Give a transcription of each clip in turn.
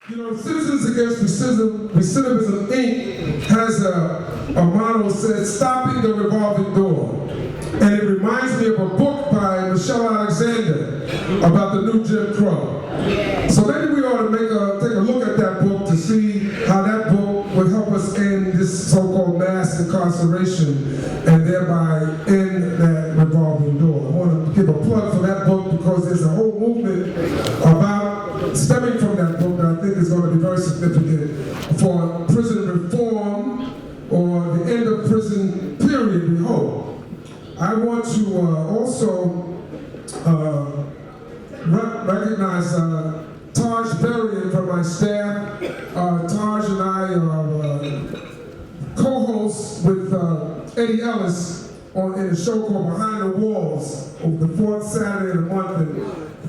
You know, Citizens Against Recidivism, Inc. has a motto that says, stopping the revolving door. And it reminds me of a book by Michelle Alexander about the new Jim Crow. So maybe we ought to take a look at that book to see how that book would help us end this so-called mass incarceration and thereby end that revolving door. I want to give a plug for that book because there's a whole movement stemming from that book that I think is going to be very significant for prison reform or the end of prison period, we hope. I want to also recognize Taj Berrien from my staff. Taj and I are co-hosts with Eddie Ellis in a show called Behind the Walls, over the fourth Saturday of the month. And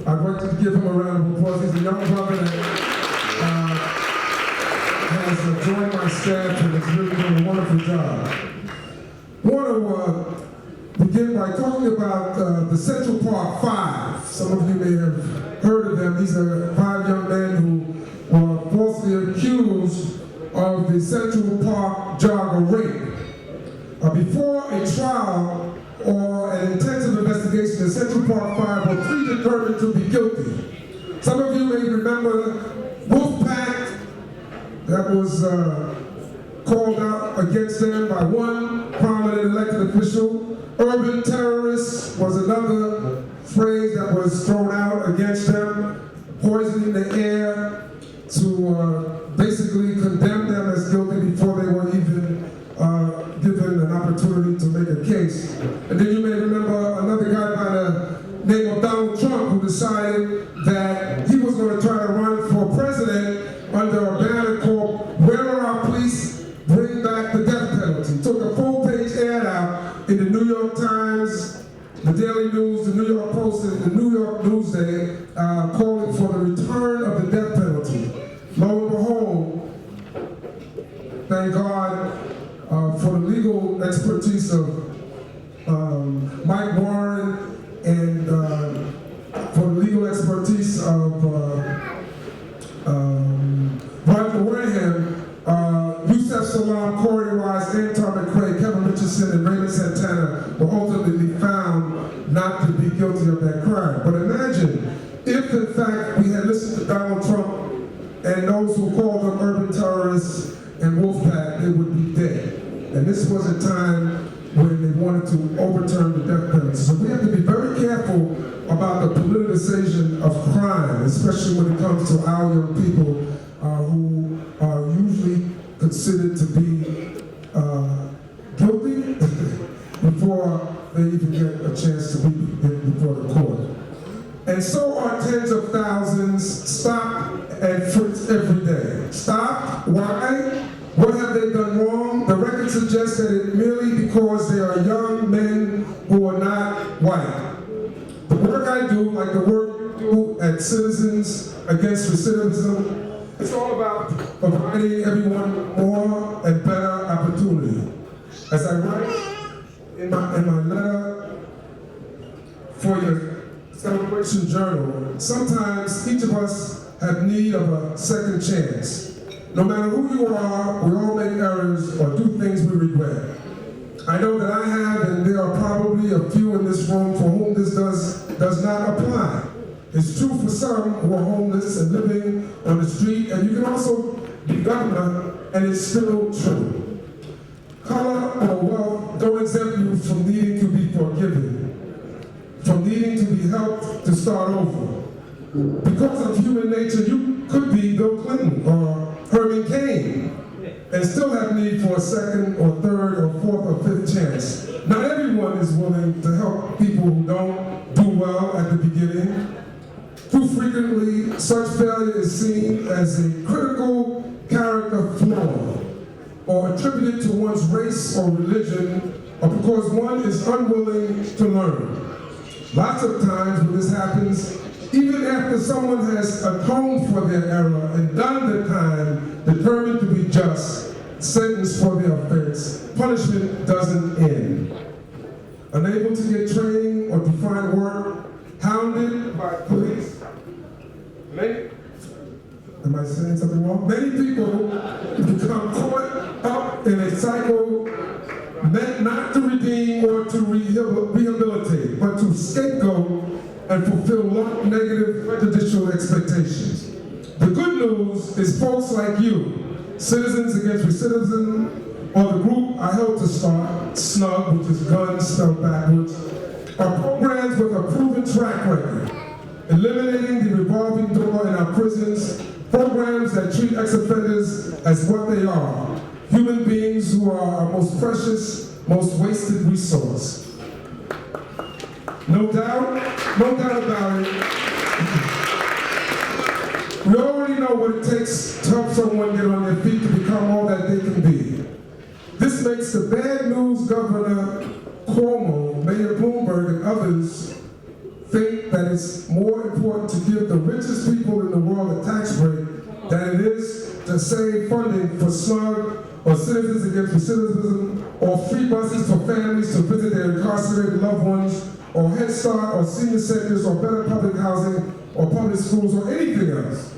I'd like to give him a round of applause. He's a young brother that has joined my staff and is really doing a wonderful job. I want to begin by talking about the Central Park Five. Some of you may have heard of them. These are 5 young men who were falsely accused of the Central Park jogger rape. Before a trial or an intensive investigation, the Central Park Five were predetermined to be guilty. Some of you may remember Wolfpack that was called out against them by one prominent elected official. Urban terrorists was another phrase that was thrown out against them, poisoning the air to basically condemn them as guilty before they were even given an opportunity to make a case. And then you may remember another guy by the name of Donald Trump who decided that he was going to try to run for president under a banner called "Where are our police? Bring back the death penalty." Took a full-page ad out in the New York Times, the Daily News, the New York Post, and the New York Newsday, calling for the return of the death penalty. Lo and behold, thank God for the legal expertise of Mike Warren and for the legal expertise of Roger Wareham, Yusef Salaam, Corey Wise, Anton McCrae, Kevin Richardson, and Raymond Santana were ultimately found not to be guilty of that crime. But imagine if, in fact, we had listened to Donald Trump and those who called them urban terrorists and Wolfpack, they would be dead. And this was a time when they wanted to overturn the death penalty. So we have to be very careful about the politicization of crime, especially when it comes to our young people who are usually considered to be guilty before they even get a chance to be before the court. And so are tens of thousands stopped and frisked every day. Stopped, why? What have they done wrong? The record suggests that it's merely because they are young men who are not white. The work I do, like the work you do at Citizens Against Recidivism, it's all about providing everyone more and better opportunity. As I write in my letter for your celebration journal, sometimes each of us have need of a second chance. No matter who you are, we all make errors or do things we regret. I know that I have, and there are probably a few in this room for whom this does not apply. It's true for some who are homeless and living on the street, and you can also be governor, and it's still true. Color or wealth don't exempt you from needing to be forgiven, from needing to be helped to start over. Because of human nature, you could be Bill Clinton or Herman Cain and still have need for a second or third or fourth or fifth chance. Not everyone is willing to help people who don't do well at the beginning. Too frequently, such failure is seen as a critical character flaw or attributed to one's race or religion or because one is unwilling to learn. Lots of times when this happens, even after someone has atoned for their error and done the time, determined to be just, sentenced for their offense, punishment doesn't end. Unable to get training or to find work, hounded by police, am I saying something wrong? Many people become caught up in a cycle meant not to redeem or to rehabilitate, but to scapegoat and fulfill negative prejudicial expectations. The good news is folks like you, Citizens Against Recidivism, or the group I helped to start, SNUG, which is guns spelled backwards, are programs with a proven track record, eliminating the revolving door in our prisons, programs that treat ex-offenders as what they are, human beings who are our most precious, most wasted resource. No doubt about it. We already know what it takes to help someone get on their feet to become all that they can be. This makes the bad news Governor Cuomo, Mayor Bloomberg, and others think that it's more important to give the richest people in the world a tax break than it is to save funding for SNUG or Citizens Against Recidivism, or free buses for families to visit their incarcerated loved ones, or Head Start, or senior centers, or better public housing, or public schools, or anything else.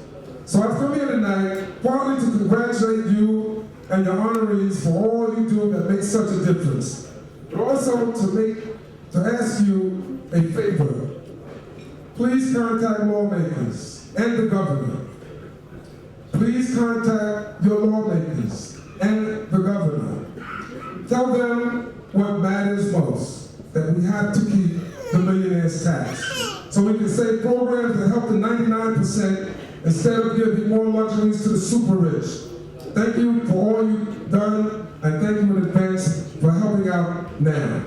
So I've come here tonight partly to congratulate you and your honorees for all you do that makes such a difference, but also to ask you a favor. Please contact lawmakers and the governor. Please contact your lawmakers and the governor. Tell them what matters most, that we have to keep the millionaire's tax. So we can save programs that help the 99% instead of giving more luxuries to the super rich. Thank you for all you've done, and thank you in advance for helping out now.